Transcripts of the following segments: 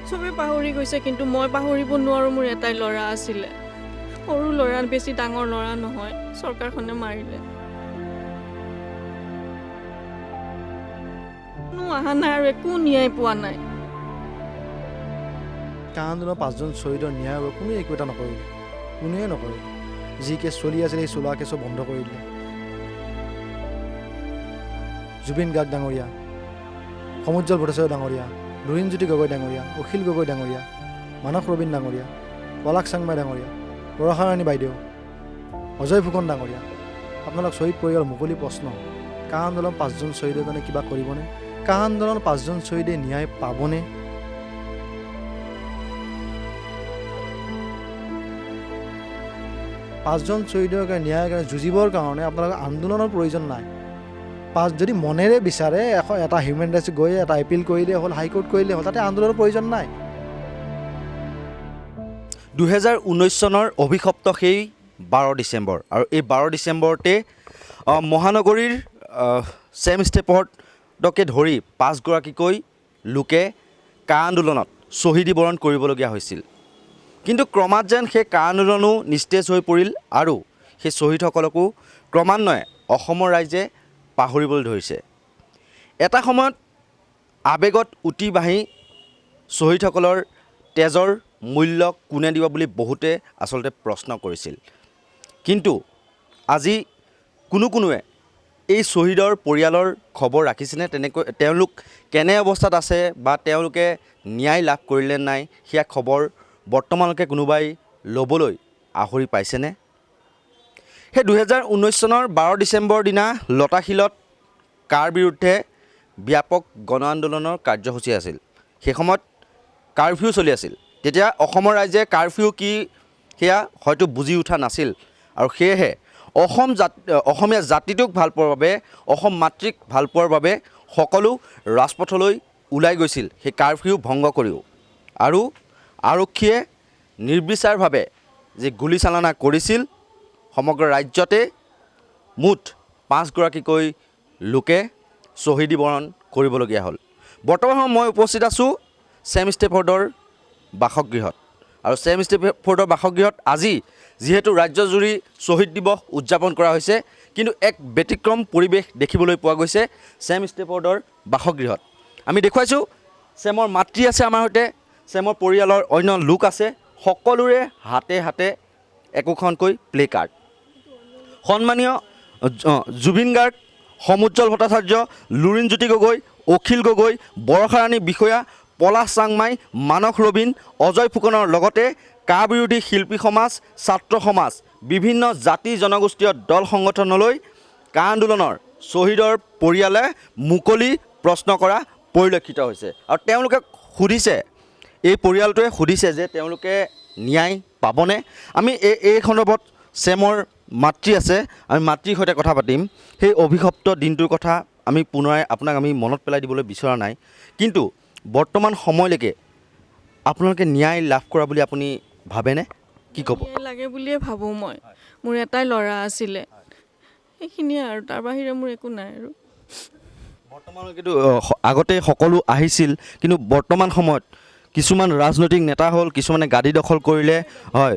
চবে পাহৰি গৈছে কিন্তু মই পাহৰিব নোৱাৰোঁ মোৰ এটাই ল'ৰা আছিলে সৰু ল'ৰা বেছি ডাঙৰ ল'ৰা নহয় চৰকাৰখনে মাৰিলে কোনো অহা নাই আৰু একো ন্যায় পোৱা নাই কা আন্দোলনৰ 5জন শ্বহীদৰ ন্যায় কোনো একো এটা নকৰিলে কোনোৱে নকৰিলে যি কেছ চলি আছিল সেই চলোৱা কেছো বন্ধ কৰি দিলে জুবিন গাৰ্গ ডাঙৰীয়া সমুজ্জ্বল ভট্টাচাৰ্য ডাঙৰীয়া লুৰিণজ্যোতি গগৈ ডাঙৰীয়া অখিল গগৈ ডাঙৰীয়া মানস ৰবীন ডাঙৰীয়া পলাশ চাংমাই ডাঙৰীয়া বৰষাৰাণী বাইদেউ অজয় ফুকন ডাঙৰীয়া আপোনালোক শ্বহীদ পৰিয়াল মুকলি প্ৰশ্ন কা আন্দোলন 5জন শ্বহীদৰ কাৰণে কিবা কৰিবনে কা আন্দোলন 5জন শ্বহীদে ন্যায় পাবনে পাঁচজন শ্বহীদৰ কাৰণে ন্যায়ৰ কাৰণে যুঁজিবৰ কাৰণে আপোনালোকৰ আন্দোলনৰ প্ৰয়োজন নাই যদি মনেৰে বিচাৰে এটা হিউমেন ৰাইটছ গৈ এটা এপিল কৰিলে হ'ল হাইকোৰ্ট কৰিলে হ'ল তাতে আন্দোলনৰ প্ৰয়োজন নাই 2019 চনৰ অভিশপ্ত সেই 12 ডিচেম্বৰ আৰু এই 12 ডিচেম্বৰতে মহানগৰীৰ ছেম ষ্টেপৰ্ডকে ধৰি 5গৰাকীকৈ লোকে কা আন্দোলনত শ্বহীদী বৰণ কৰিবলগীয়া হৈছিল কিন্তু ক্ৰমাৎ যেন সেই কা আন্দোলনো নিস্তেজ হৈ পৰিল আৰু সেই শ্বহীদসকলকো ক্ৰমান্বয়ে অসমৰ ৰাইজে পাহৰিবলৈ ধৰিছে এটা সময়ত আৱেগত উটি বাঢ়ি শ্বহীদসকলৰ তেজৰ মূল্য কোনে দিব বুলি বহুতে আচলতে প্ৰশ্ন কৰিছিল কিন্তু আজি কোনোৱে এই শ্বহীদৰ পৰিয়ালৰ খবৰ ৰাখিছেনে তেনেকৈ তেওঁলোক কেনে অৱস্থাত আছে বা তেওঁলোকে ন্যায় লাভ কৰিলে নাই সেয়া খবৰ বৰ্তমানলৈকে কোনোবাই ল'বলৈ আহৰি পাইছেনে সেই 2019 চনৰ 12 ডিচেম্বৰ দিনা লতাশিলত কাৰ বিৰুদ্ধে ব্যাপক গণ আন্দোলনৰ কাৰ্যসূচী আছিল সেই সময়ত কাৰফিউ চলি আছিল তেতিয়া অসমৰ ৰাইজে কাৰফিউ কি সেয়া হয়তো বুজি উঠা নাছিল আৰু সেয়েহে অসমীয়া জাতিটোক ভাল পোৱাৰ বাবে অসম মাতৃক ভাল পোৱাৰ বাবে সকলো ৰাজপথলৈ ওলাই গৈছিল সেই কাৰফিউ ভংগ কৰিও আৰু আৰক্ষীয়ে নিৰ্বিচাৰভাৱে যে গুলীচালনা কৰিছিল সমগ্ৰ ৰাজ্যতে মুঠ 5গৰাকীকৈ লোকে শ্বহীদী বৰণ কৰিবলগীয়া হ'ল বৰ্তমান মই উপস্থিত আছোঁ ছেম ষ্টেপৰ্ডৰ বাসগৃহত আৰু ছেম ষ্টেপৰ্ডৰ বাসগৃহত আজি যিহেতু ৰাজ্যজুৰি শ্বহীদ দিৱস উদযাপন কৰা হৈছে কিন্তু এক ব্যতিক্ৰম পৰিৱেশ দেখিবলৈ পোৱা গৈছে ছেম ষ্টেপৰ্ডৰ বাসগৃহত আমি দেখুৱাইছোঁ ছেমৰ মাতৃ আছে আমাৰ সৈতে ছেমৰ পৰিয়ালৰ অন্য লোক আছে সকলোৰে হাতে হাতে একোখনকৈ প্লে কাৰ্ড সন্মানীয় জুবিন গাৰ্গ সমুজ্জ্বল ভট্টাচাৰ্য লুৰিণজ্যোতি গগৈ অখিল গগৈ বৰষাৰাণী বিষয়া পলাশ চাংমাই মানস ৰবীন অজয় ফুকনৰ লগতে কা বিৰোধী শিল্পী সমাজ ছাত্ৰ সমাজ বিভিন্ন জাতি জনগোষ্ঠীয় দল সংগঠনলৈ কা আন্দোলনৰ শ্বহীদৰ পৰিয়ালে মুকলি প্ৰশ্ন কৰা পৰিলক্ষিত হৈছে আৰু তেওঁলোকে সুধিছে এই পৰিয়ালটোৱে সুধিছে যে তেওঁলোকে ন্যায় পাবনে আমি এই সন্দৰ্ভত ছেমৰ মাতৃ আছে আমি মাতৃৰ সৈতে কথা পাতিম সেই অভিশপ্ত দিনটোৰ কথা আমি পুনৰাই আপোনাক আমি মনত পেলাই দিবলৈ বিচৰা নাই কিন্তু বৰ্তমান সময়লৈকে আপোনালোকে ন্যায় লাভ কৰা বুলি আপুনি ভাবেনে কি ক'ব লাগে বুলিয়ে ভাবোঁ মই মোৰ এটাই ল'ৰা আছিলে সেইখিনিয়ে আৰু তাৰ বাহিৰে মোৰ একো নাই আৰু বৰ্তমানলৈকেতো আগতে সকলো আহিছিল কিন্তু বৰ্তমান সময়ত কিছুমান ৰাজনৈতিক নেতা হ'ল কিছুমানে গাদী দখল কৰিলে হয়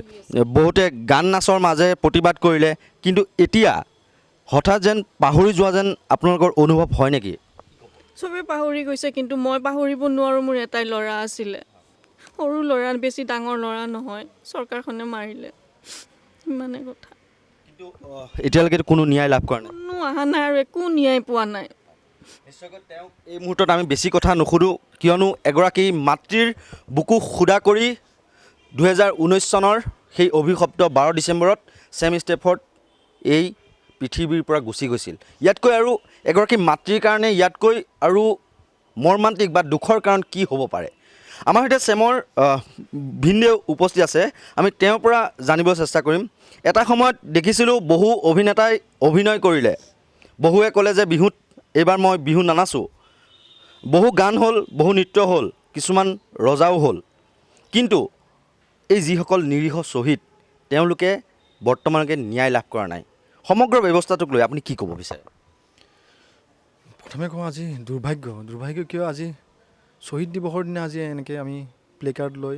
বহুতে গান নাচৰ মাজে প্ৰতিবাদ কৰিলে কিন্তু এতিয়া হঠাৎ যেন পাহৰি যোৱা যেন আপোনালোকৰ অনুভৱ হয় নেকি চবে পাহৰি গৈছে কিন্তু মই পাহৰিব নোৱাৰোঁ মোৰ এটাই ল'ৰা আছিলে সৰু ল'ৰা বেছি ডাঙৰ ল'ৰা নহয় চৰকাৰখনে মাৰিলে ইমানে কথা কিন্তু এতিয়ালৈকে কোনো ন্যায় লাভ কৰা নাই কোনো অহা নাই আৰু একো ন্যায় পোৱা নাই নিশ্চয়কৈ তেওঁক এই মুহূৰ্তত আমি বেছি কথা নুসুধোঁ কিয়নো এগৰাকী মাতৃৰ বুকু সুদা কৰি 2019 চনৰ সেই অভিশপ্ত 12 ডিচেম্বৰত ছেম ষ্টেপৰ্ড এই পৃথিৱীৰ পৰা গুচি গৈছিল ইয়াতকৈ আৰু এগৰাকী মাতৃৰ কাৰণে ইয়াতকৈ আৰু মৰ্মান্তিক বা দুখৰ কাৰণ কি হ'ব পাৰে আমাৰ সৈতে ছেমৰ ভিনদেউ উপস্থিত আছে আমি তেওঁৰ পৰা জানিবলৈ চেষ্টা কৰিম এটা সময়ত দেখিছিলোঁ বহু অভিনেতাই অভিনয় কৰিলে বহুৱে ক'লে যে বিহুত এইবাৰ মই বিহু নানাচোঁ বহু গান হ'ল বহু নৃত্য হ'ল কিছুমান ৰজাও হ'ল কিন্তু এই যিসকল নিৰীহ শ্বহীদ তেওঁলোকে বৰ্তমানলৈকে ন্যায় লাভ কৰা নাই সমগ্ৰ ব্যৱস্থাটোক লৈ আপুনি কি ক'ব বিচাৰে প্ৰথমে কওঁ আজি দুৰ্ভাগ্য কিয় আজি শ্বহীদ দিৱসৰ দিনা আজি এনেকৈ আমি প্লে কাৰ্ড লৈ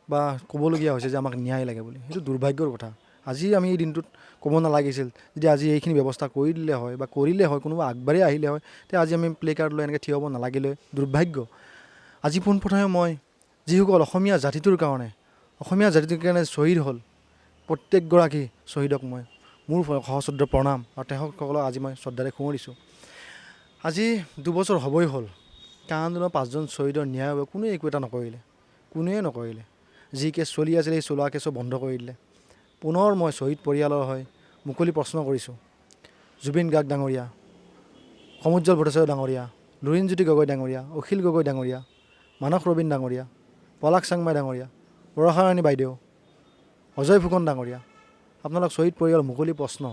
বা ক'বলগীয়া হৈছে যে আমাক ন্যায় লাগে বুলি। সেইটো দুৰ্ভাগ্যৰ কথা। আজি আমি এই দিনটোত ক'ব নালাগিছিল। যদি আজি এইখিনি ব্যৱস্থা কৰি দিলে হয় বা কৰিলে হয়, কোনোবা আগবাঢ়ি আহিলে হয়, তেতিয়া আজি আমি প্লে কাৰ্ড লৈ এনেকৈ থিয় হ'ব নালাগিলে। দুৰ্ভাগ্য। আজি পোনপ্ৰথমে মই যিসকল অসমীয়া জাতিটোৰ কাৰণে শ্বহীদ হ'ল, প্ৰত্যেকগৰাকী শ্বহীদক মই মোৰ সশ্ৰদ্ধ প্ৰণাম আৰু তেখেতসকলক আজি মই শ্ৰদ্ধাৰে সোঁৱৰিছোঁ। আজি 2 বছৰ হ'বই হ'ল। কা আন্দোলনৰ 5জন শ্বহীদৰ ন্যায়ৰ বাবে কোনোৱে একো এটা নকৰিলে, কোনোৱে নকৰিলে। যি কেছ চলি আছিলে সেই চলোৱা কেছো বন্ধ কৰি দিলে। পুনৰ মই শ্বহীদ পৰিয়ালৰ হৈ মুকলি প্ৰশ্ন কৰিছোঁ। জুবিন গাৰ্গ ডাঙৰীয়া, সমুজ্জ্বল ভট্টাচাৰ্য ডাঙৰীয়া, লুৰিণজ্যোতি গগৈ ডাঙৰীয়া, অখিল গগৈ ডাঙৰীয়া, মানস ৰবীন ডাঙৰীয়া, পলাশ চাংমাই ডাঙৰীয়া, বৰষাৰাণী বাইদেউ, অজয় ফুকন ডাঙৰীয়া, আপোনালোক শ্বহীদ পৰিয়াল মুকলি প্ৰশ্ন।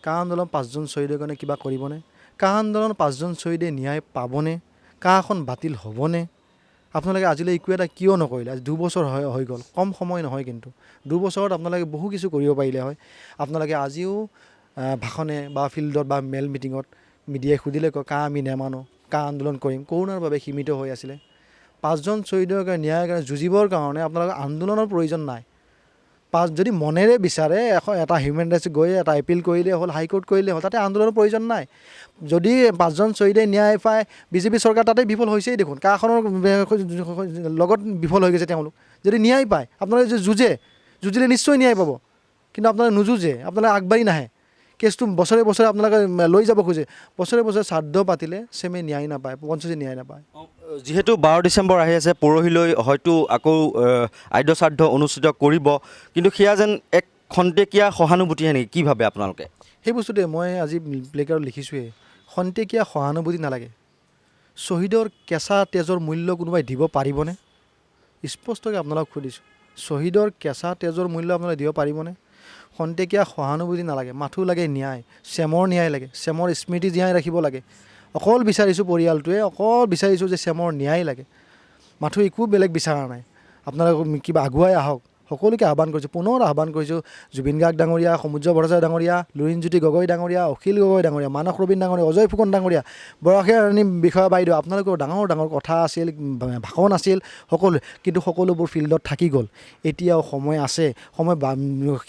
কা আন্দোলন 5জন শ্বহীদৰ কাৰণে কিবা কৰিবনে? কা আন্দোলন 5জন শ্বহীদে ন্যায় পাবনে? কাখন বাতিল হ'বনে? আপোনালোকে আজিলৈ একো এটা কিয় নকৰিলে? আজি 2 বছৰ হৈ গ'ল, কম সময় নহয় কিন্তু। 2 বছৰত আপোনালোকে বহু কিছু কৰিব পাৰিলে হয়। আপোনালোকে আজিও ভাষণে বা ফিল্ডত বা মেল মিটিঙত মিডিয়াই সুধিলে কয় কা আমি নেমানো, কা আন্দোলন কৰিম। কৰোণাৰ বাবে সীমিত হৈ আছিলে। 5জন শ্বহীদৰ কাৰণে ন্যায়ৰ কাৰণে যুঁজিবৰ কাৰণে আপোনালোকৰ আন্দোলনৰ প্ৰয়োজন নাই। যদি মনেৰে বিচাৰে এটা হিউমেন ৰাইটছ গৈ এটা এপিল কৰিলে হ'ল, হাইকোৰ্ট কৰিলে হ'ল, তাতে আন্দোলনৰ প্ৰয়োজন নাই। যদি 5জন শ্বহীদে ন্যায় পায়, বিজেপি চৰকাৰ তাতে বিফল হৈছেই দেখোন। কাখনৰ লগত বিফল হৈ গৈছে তেওঁলোক। যদি ন্যায় পায়, আপোনালোকে যদি যুঁজিলে নিশ্চয় ন্যায় পাব। কিন্তু আপোনালোকে নুযুঁজে, আপোনালোকে আগবাঢ়ি নাহে। কেছটো বছৰে বছৰে আপোনালোকে লৈ যাব খোজে। বছৰে বছৰে শ্ৰাদ্ধ পাতিলে চেমে ন্যায় নাপায়, পঞ্চায়তে ন্যায় নাপায়। যিহেতু 12 ডিচেম্বৰ আহি আছে, পৰহিলৈ হয়তো আকৌ আদ্য শ্ৰাদ্ধ অনুষ্ঠিত কৰিব, কিন্তু সেয়া যেন এক খন্তেকীয়া সহানুভূতিহে নেকি? কি ভাবে আপোনালোকে? সেই বস্তুটোৱে মই আজি প্লে কাৰ্ডত লিখিছোঁৱেই, খন্তেকীয়া সহানুভূতি নালাগে। শ্বহীদৰ কেঁচা তেজৰ মূল্য কোনোবাই দিব পাৰিবনে? স্পষ্টকৈ আপোনালোকক সুধিছোঁ, শ্বহীদৰ কেঁচা তেজৰ মূল্য আপোনালোকে দিব পাৰিবনে? খন্তেকীয়া সহানুভূতি নালাগে, মাথো লাগে ন্যায়, চেমৰ ন্যায় লাগে, চেমৰ স্মৃতি জীয়াই ৰাখিব লাগে। অকল বিচাৰিছোঁ পৰিয়ালটোৱে, অকল বিচাৰিছোঁ যে চেমৰ ন্যায় লাগে। মাথো একো বেলেগ বিচৰা নাই। আপোনালোক কিবা আগুৱাই আহক, সকলোকে আহ্বান কৰিছোঁ, পুনৰ আহ্বান কৰিছোঁ। জুবিন গাৰ্গ ডাঙৰীয়া, সমুজ্জ্বল ভট্টাচাৰ্য ডাঙৰীয়া, লুৰিণজ্যোতি গগৈ ডাঙৰীয়া, অখিল গগৈ ডাঙৰীয়া, মানস ৰবীন ডাঙৰীয়া, অজয় ফুকন ডাঙৰীয়া, বৰষাৰাণী বিষয়া বাইদেউ, আপোনালোকৰ ডাঙৰ ডাঙৰ কথা আছিল, ভাষণ আছিল, কিন্তু সকলোবোৰ ফিল্ডত থাকি গ'ল। এতিয়াও সময় আছে, সময়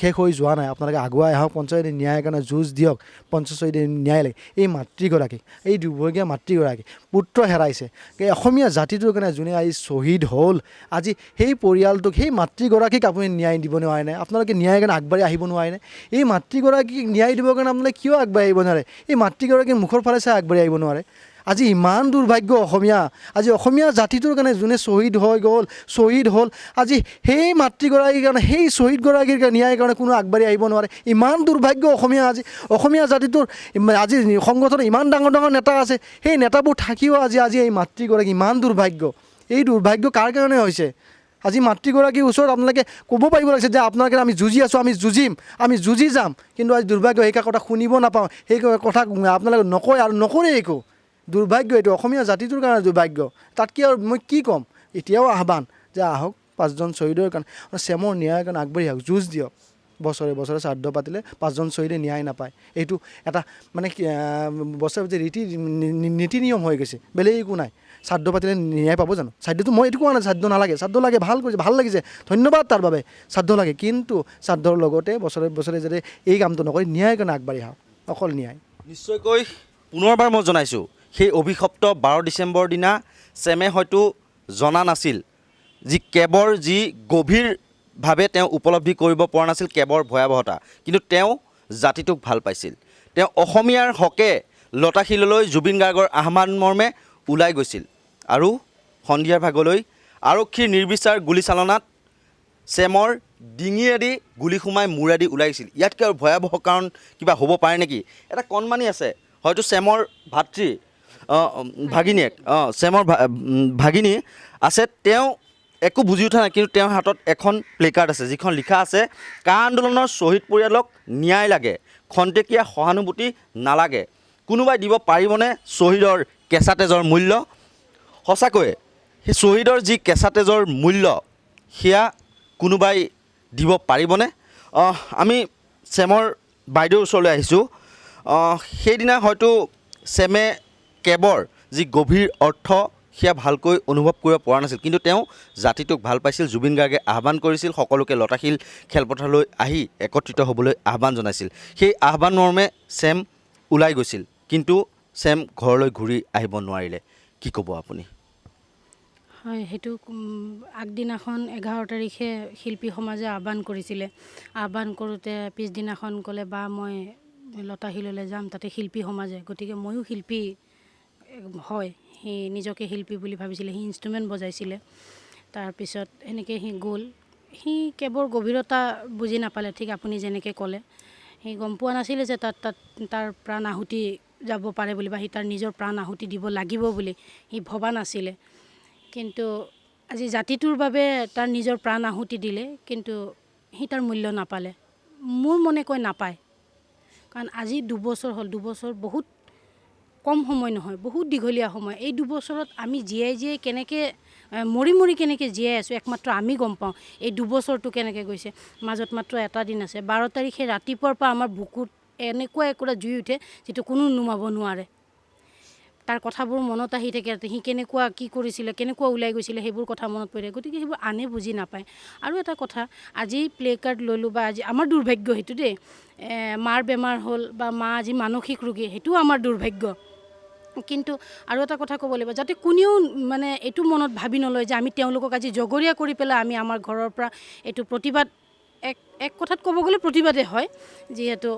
শেষ হৈ যোৱা নাই। আপোনালোকে আগুৱাই আহক, পঞ্চায়তে ন্যায়ৰ কাৰণে যুঁজ দিয়ক। পঞ্চায়তে ন্যায় লাগে। এই মাতৃগৰাকী, এই দুৰ্ভগীয়া মাতৃগৰাকী পুত্ৰ হেৰাইছে, এই অসমীয়া জাতিটোৰ কাৰণে যোনে আজি শ্বহীদ হ'ল, আজি সেই পৰিয়ালটোক, সেই মাতৃগৰাকীক আপুনি ন্যায় দিব নোৱাৰেনে? আপোনালোকে ন্যায়ৰ কাৰণে আগবাঢ়ি আহিব নোৱাৰেনে? এই মাতৃগৰাকীক ন্যায় দিবৰ কাৰণে আপোনালোকে কিয় আগবাঢ়ি আহিব নোৱাৰে? এই মাতৃগৰাকীৰ মুখৰ ফালে চাই আগবাঢ়ি আহিব নোৱাৰে? আজি ইমান দুৰ্ভাগ্য অসমীয়া, আজি অসমীয়া জাতিটোৰ কাৰণে যোনে শ্বহীদ হ'ল, আজি সেই মাতৃগৰাকীৰ কাৰণে, সেই শ্বহীদগৰাকীৰ ন্যায়ৰ কাৰণে কোনো আগবাঢ়ি আহিব নোৱাৰে। ইমান দুৰ্ভাগ্য অসমীয়া, আজি অসমীয়া জাতিটোৰ আজি সংগঠনত ইমান ডাঙৰ ডাঙৰ নেতা আছে, সেই নেতাবোৰ থাকিও আজি এই মাতৃগৰাকী ইমান দুৰ্ভাগ্য। এই দুৰ্ভাগ্য কাৰ কাৰণে হৈছে? আজি মাতৃগৰাকীৰ ওচৰত আপোনালোকে ক'ব পাৰিব লাগিছে যে আপোনালোকে আমি যুঁজি আছোঁ, আমি যুঁজিম, আমি যুঁজি যাম। কিন্তু আজি দুৰ্ভাগ্য, সেই কথা শুনিব নাপাওঁ, সেই কথা আপোনালোকে নকয় আৰু নকৰে একো। দুৰ্ভাগ্য, এইটো অসমীয়া জাতিটোৰ কাৰণে দুৰ্ভাগ্য। তাতকৈ আৰু মই কি ক'ম? এতিয়াও আহ্বান যে আহক, 5জন শ্বহীদৰ কাৰণে, চেমৰ ন্যায়ৰ কাৰণে আগবাঢ়ি আহক, যুঁজ দিয়ক। বছৰে বছৰে শ্ৰাদ্ধ পাতিলে 5জন শ্বহীদে ন্যায় নাপায়। এইটো এটা মানে বছৰে বছৰে নীতি নিয়ম হৈ গৈছে, বেলেগ একো নাই। শ্ৰাদ্ধ পাতিলে ন্যায় পাব জানো? শ্ৰাদ্ধটো মই এইটো কোৱা নাই শ্ৰাদ্ধ নালাগে, শ্ৰাদ্ধ লাগে, ভাল কৰিছে, ভাল লাগিছে, ধন্যবাদ তাৰ বাবে, শ্ৰাদ্ধ লাগে। কিন্তু শ্ৰাদ্ধৰ লগতে বছৰে বছৰে যাতে এই কামটো নকৰি ন্যায়ৰ কাৰণে আগবাঢ়ি আহক, অকল ন্যায়। নিশ্চয়কৈ পুনৰবাৰ মই জনাইছোঁ, সেই অভিশপ্ত 12 ডিচেম্বৰ দিনা চেমে হয়তো জনা নাছিল কেবৰ যি গভীৰভাৱে তেওঁ উপলব্ধি কৰিব পৰা নাছিল কেবৰ ভয়াৱহতা, কিন্তু তেওঁ জাতিটোক ভাল পাইছিল। তেওঁ অসমীয়াৰ হকে লতাশিললৈ জুবিন গাৰ্গৰ আহ্বান মৰ্মে ওলাই গৈছিল আৰু সন্ধিয়াৰ ভাগলৈ আৰক্ষীৰ নিৰ্বিচাৰ গুলীচালনাত চেমৰ ডিঙিয়েদি গুলী সোমাই মূৰেদি ওলাইছিল। ইয়াতকৈ আৰু ভয়াৱহ কাৰণ কিবা হ'ব পাৰে নেকি? এটা কণমানি আছে, হয়তো চেমৰ ভাগিনীয়েক, চেমৰ ভাগিনী আছে, তেওঁ একো বুজি উঠা নাই, কিন্তু তেওঁৰ হাতত এখন প্লে কাৰ্ড আছে, যিখন লিখা আছে কা আন্দোলনৰ শ্বহীদ পৰিয়ালক ন্যায় লাগে, খন্তেকীয়া সহানুভূতি নালাগে। কোনোবাই দিব পাৰিবনে শ্বহীদৰ কেঁচা তেজৰ মূল্য? সঁচাকৈয়ে সেই শ্বহীদৰ যি কেঁচা তেজৰ মূল্য, সেয়া কোনোবাই দিব পাৰিবনে? আমি চেমৰ বাইদেউৰ ওচৰলৈ আহিছোঁ। সেইদিনা হয়তো চেমে কেবৰ যি গভীৰ অৰ্থ সেয়া ভালকৈ অনুভৱ কৰিব পৰা নাছিল, কিন্তু তেওঁ জাতিটোক ভাল পাইছিল। জুবিন গাৰ্গে আহ্বান কৰিছিল সকলোকে লতাশিল খেলপথাৰলৈ আহি একত্ৰিত হ'বলৈ আহ্বান জনাইছিল। সেই আহ্বান মৰ্মে ছেম ওলাই গৈছিল, কিন্তু ছেম ঘৰলৈ ঘূৰি আহিব নোৱাৰিলে। কি ক'ব আপুনি? হয়, সেইটো আগদিনাখন 11 তাৰিখে শিল্পী সমাজে আহ্বান কৰিছিলে। আহ্বান কৰোঁতে পিছদিনাখন ক'লে বা মই লতাশিললৈ যাম, তাতে শিল্পী সমাজে, গতিকে ময়ো শিল্পী হয়। সি নিজকে শিল্পী বুলি ভাবিছিলে, সি ইনষ্ট্ৰুমেণ্ট বজাইছিলে। তাৰপিছত সেনেকৈ সি গ'ল। সি কেৱল গভীৰতা বুজি নাপালে, ঠিক আপুনি যেনেকৈ ক'লে। সি গম পোৱা নাছিলে যে তাৰ প্ৰাণ আহুতি যাব পাৰে বুলি, বা সি তাৰ নিজৰ প্ৰাণ আহুতি দিব লাগিব বুলি সি ভবা নাছিলে। কিন্তু আজি জাতিটোৰ বাবে তাৰ নিজৰ প্ৰাণ আহুতি দিলে, কিন্তু সি তাৰ মূল্য নাপালে। মোৰ মনে কয় নাপায়, কাৰণ আজি 2 বছৰ হ'ল। 2 বছৰ বহুত কম সময় নহয়, বহুত দীঘলীয়া সময়। এই 2 বছৰত আমি জীয়াই কেনেকৈ মৰি কেনেকৈ জীয়াই আছোঁ একমাত্ৰ আমি গম পাওঁ। এই 2 বছৰটো কেনেকৈ গৈছে, মাজত মাত্ৰ এটা দিন আছে। 12 তাৰিখে ৰাতিপুৱাৰ পৰা আমাৰ বুকুত এনেকুৱা একোটা জুই উঠে যিটো কোনো নুমাব নোৱাৰে। তাৰ কথাবোৰ মনত আহি থাকে, সি কেনেকুৱা কি কৰিছিলে, কেনেকুৱা ওলাই গৈছিলে, সেইবোৰ কথা মনত পৰি থাকে। গতিকে সেইবোৰ আনে বুজি নাপায়। আৰু এটা কথা, আজি প্লে কাৰ্ড ল'লোঁ, বা আজি আমাৰ দুৰ্ভাগ্য সেইটো দেই, মাৰ বেমাৰ হ'ল বা মা আজি মানসিক ৰোগী, সেইটোও আমাৰ দুৰ্ভাগ্য। কিন্তু আৰু এটা কথা ক'ব লাগিব, যাতে কোনেও মানে এইটো মনত ভাবি নলয় যে আমি তেওঁলোকক আজি জগৰীয়া কৰি পেলাই আমি আমাৰ ঘৰৰ পৰা এইটো প্ৰতিবাদ, এক কথাত ক'ব গ'লে প্ৰতিবাদে হয়, যিহেতু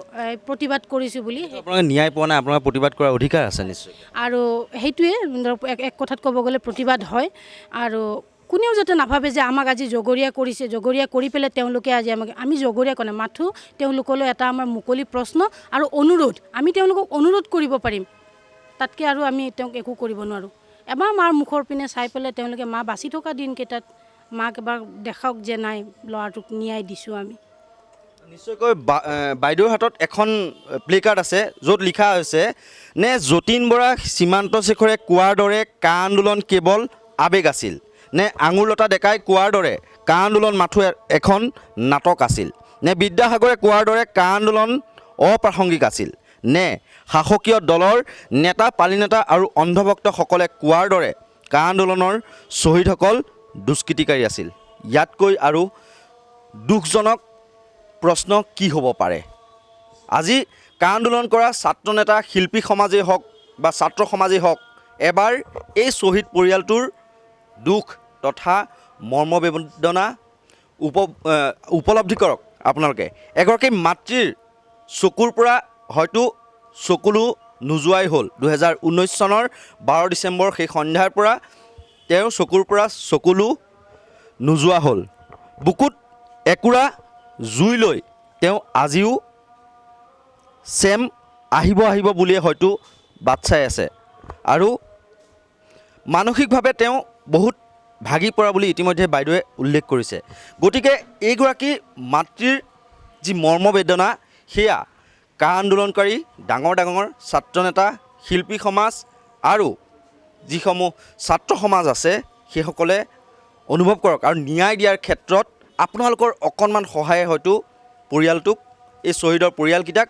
প্ৰতিবাদ কৰিছোঁ বুলি। আপোনালোকে ন্যায় পোৱা নাই, আপোনালোকে প্ৰতিবাদ কৰাৰ অধিকাৰ আছে নিশ্চয়। আৰু সেইটোৱে এক কথাত ক'ব গ'লে প্ৰতিবাদ হয়। আৰু কোনেও যাতে নাভাবে যে আমাক আজি জগৰীয়া কৰিছে, জগৰীয়া কৰি পেলাই তেওঁলোকে আজি আমি জগৰীয়া কৰা নাই। মাথো তেওঁলোকলৈ এটা আমাৰ মুকলি প্ৰশ্ন আৰু অনুৰোধ, আমি তেওঁলোকক অনুৰোধ কৰিব পাৰিম, তাতকৈ আৰু আমি তেওঁক একো কৰিব নোৱাৰোঁ। এবাৰ মাৰ মুখৰ পিনে চাই পেলাই তেওঁলোকে মা বাচি থকা দিনকেইটাত মাক এবাৰ দেখাওক যে নাই, ল'ৰাটোক ন্যায় দিছোঁ আমি। নিশ্চয়কৈ বাইদেউৰ হাতত এখন প্লে কাৰ্ড আছে, য'ত লিখা হৈছে, নে যতীন বৰা সীমান্ত শেখৰে কোৱাৰ দৰে কা আন্দোলন কেৱল আৱেগ আছিল, নে আঙুৰলতা ডেকাই কোৱাৰ দৰে কা আন্দোলন মাথো এখন নাটক আছিল, নে বিদ্যাসাগৰে কোৱাৰ দৰে কা আন্দোলন অপ্ৰাসংগিক আছিল, নে শাসকীয় দলৰ নেতা পালিনেতা আৰু অন্ধভক্তসকলে কোৱাৰ দৰে কা আন্দোলনৰ শ্বহীদসকল দুষ্কৃতিকাৰী আছিল। ইয়াতকৈ আৰু দুখজনক প্ৰশ্ন কি হ'ব পাৰে? আজি কা আন্দোলন কৰা ছাত্ৰ নেতা, শিল্পী সমাজেই হওক বা ছাত্ৰ সমাজেই হওক, এবাৰ এই শ্বহীদ পৰিয়ালটোৰ দুখ তথা মৰ্মবেদনা উপলব্ধি কৰক আপোনালোকে। এগৰাকী মাতৃৰ চকুৰ পৰা হয়তো চকুলো নোযোৱাই হ'ল। 2019 চনৰ 12 ডিচেম্বৰ সেই সন্ধ্যাৰ পৰা তেওঁৰ চকুৰ পৰা চকুলো নোযোৱা হ'ল। বুকুত একুৰা জুই লৈ তেওঁ আজিও ছেম আহিব বুলিয়ে হয়তো বাট চাই আছে। আৰু মানসিকভাৱে তেওঁ বহুত ভাগি পৰা বুলি ইতিমধ্যে বাইদেৱে উল্লেখ কৰিছে। গতিকে এইগৰাকী মাতৃৰ যি মৰ্মবেদনা, সেয়া কা আন্দোলনকাৰী ডাঙৰ ছাত্ৰ নেতা, শিল্পী সমাজ আৰু যিসমূহ ছাত্ৰ সমাজ আছে সেইসকলে অনুভৱ কৰক। আৰু ন্যায় দিয়াৰ ক্ষেত্ৰত আপোনালোকৰ অকণমান সহায়ে হয়তো পৰিয়ালটোক, এই শ্বহীদৰ পৰিয়ালকেইটাক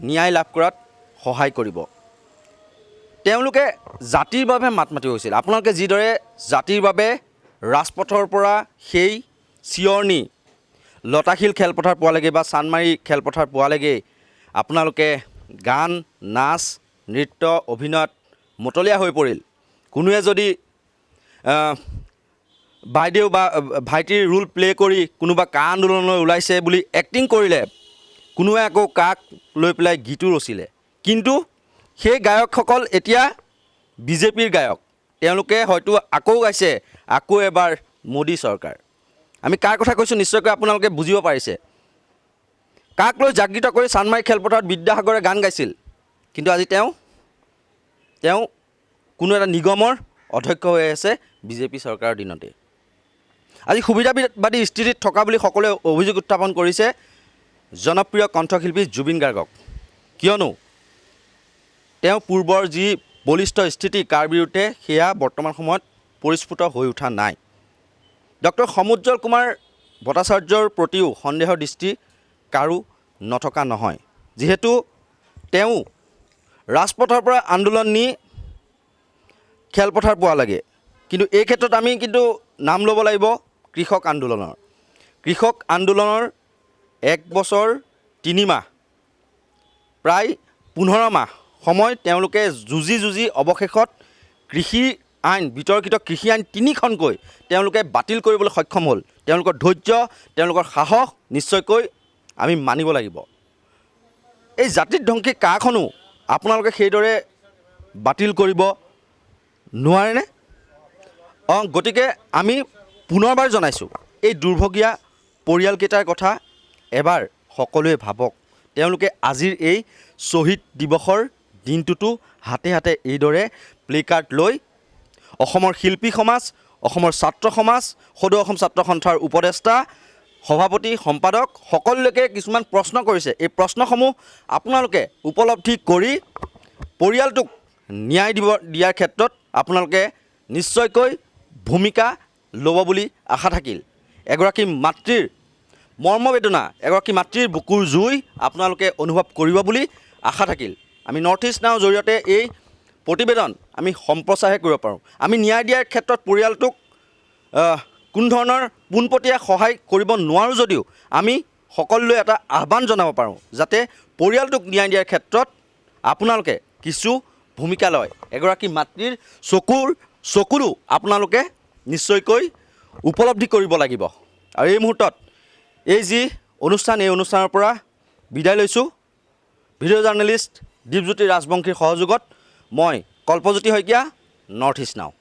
ন্যায় লাভ কৰাত সহায় কৰিব। তেওঁলোকে জাতিৰ বাবে মাত মাতি হৈছিল। আপোনালোকে যিদৰে জাতিৰ বাবে ৰাজপথৰ পৰা সেই চিঞৰনি লতাশিল খেলপথাৰ পোৱালৈকে বা চান্দমাৰী খেলপথাৰ পোৱালৈকে আপোনালোকে গান, নাচ, নৃত্য, অভিনয়ত মতলীয়া হৈ পৰিল। কোনোৱে যদি বাইদেউ বা ভাইটিৰ ৰোল প্লে কৰি কোনোবা কা আন্দোলনলৈ ওলাইছে বুলি এক্টিং কৰিলে, কোনোৱে আকৌ কাক লৈ পেলাই গীতো ৰচিলে। কিন্তু সেই গায়কসকল এতিয়া বিজেপিৰ গায়ক। তেওঁলোকে হয়তো আকৌ গাইছে, আকৌ এবাৰ মোদী চৰকাৰ। আমি কাৰ কথা কৈছোঁ নিশ্চয়কৈ আপোনালোকে বুজিব পাৰিছে। কাক লৈ জাগৃত কৰি চান্দমাৰী খেলপথাৰত বিদ্যাসাগৰে গান গাইছিল, কিন্তু আজি তেওঁ কোনো এটা নিগমৰ অধ্যক্ষ হৈ আছে বিজেপি চৰকাৰৰ দিনতে। আজি সুবিধাবাদী স্থিতিত থকা বুলি সকলোৱে অভিযোগ উত্থাপন কৰিছে জনপ্ৰিয় কণ্ঠশিল্পী জুবিন গাৰ্গক। কিয়নো তেওঁ পূৰ্বৰ যি বলিষ্ঠ স্থিতি কাৰ বিৰুদ্ধে, সেয়া বৰ্তমান সময়ত পৰিস্ফুট হৈ উঠা নাই। ডক্টৰ সমুজ্জ্বল কুমাৰ ভট্টাচাৰ্যৰ প্ৰতিও সন্দেহৰ দৃষ্টি কাৰো নথকা নহয়, যিহেতু তেওঁ ৰাজপথৰ পৰা আন্দোলন নি খেলপথাৰ পোৱা লাগে। কিন্তু এই ক্ষেত্ৰত আমি কিন্তু নাম ল'ব লাগিব কৃষক আন্দোলনৰ। কৃষক আন্দোলনৰ 1 বছৰ 3 মাহ প্ৰায় 15 মাহ সময় তেওঁলোকে যুঁজি অৱশেষত কৃষি আইন বিতৰ্কিত কৃষি আইন 3খনকৈ তেওঁলোকে বাতিল কৰিবলৈ সক্ষম হ'ল। তেওঁলোকৰ ধৈৰ্য, তেওঁলোকৰ সাহস নিশ্চয়কৈ আমি মানিব লাগিব। এই জাতিৰ ধ্বংসী কাখনো আপোনালোকে সেইদৰে বাতিল কৰিব নোৱাৰেনে? গতিকে আমি পুনৰবাৰ জনাইছোঁ, এই দুৰ্ভগীয়া পৰিয়ালকেইটাৰ কথা এবাৰ সকলোৱে ভাবক। তেওঁলোকে আজিৰ এই শ্বহীদ দিৱসৰ দিনটোতো হাতে হাতে এইদৰে প্লে কাৰ্ড লৈ অসমৰ শিল্পী সমাজ, অসমৰ ছাত্ৰ সমাজ, সদৌ অসম ছাত্ৰ সন্থাৰ উপদেষ্টা, সভাপতি, সম্পাদক সকলোকে কিছুমান প্ৰশ্ন কৰিছে। এই প্ৰশ্নসমূহ আপোনালোকে উপলব্ধি কৰি পৰিয়ালটোক ন্যায় দিয়াৰ ক্ষেত্ৰত আপোনালোকে নিশ্চয়কৈ ভূমিকা ল'ব বুলি আশা থাকিল। এগৰাকী মাতৃৰ মৰ্মবেদনা, এগৰাকী মাতৃৰ বুকুৰ জুই আপোনালোকে অনুভৱ কৰিব বুলি আশা থাকিল। আমি নৰ্থ ইষ্ট নাওৰ জৰিয়তে এই প্ৰতিবেদন আমি সম্প্ৰচাৰহে কৰিব পাৰোঁ। আমি ন্যায় দিয়াৰ ক্ষেত্ৰত পৰিয়ালটোক কোনো ধৰণৰ পোনপটীয়া সহায় কৰিব নোৱাৰোঁ যদিও আমি সকলোলৈ এটা আহ্বান জনাব পাৰোঁ, যাতে পৰিয়ালটোক ন্যায় দিয়াৰ ক্ষেত্ৰত আপোনালোকে কিছু ভূমিকা লয়। এগৰাকী মাতৃৰ চকুৰো আপোনালোকে নিশ্চয়কৈ উপলব্ধি কৰিব লাগিব। আৰু এই মুহূৰ্তত এই যি অনুষ্ঠান, এই অনুষ্ঠানৰ পৰা বিদায় লৈছোঁ। ভিডিঅ' জাৰ্নেলিষ্ট দীপজ্যোতি ৰাজবংশীৰ সহযোগত মই কল্পজ্যোতি শইকীয়া, নৰ্থ ইষ্ট নাও।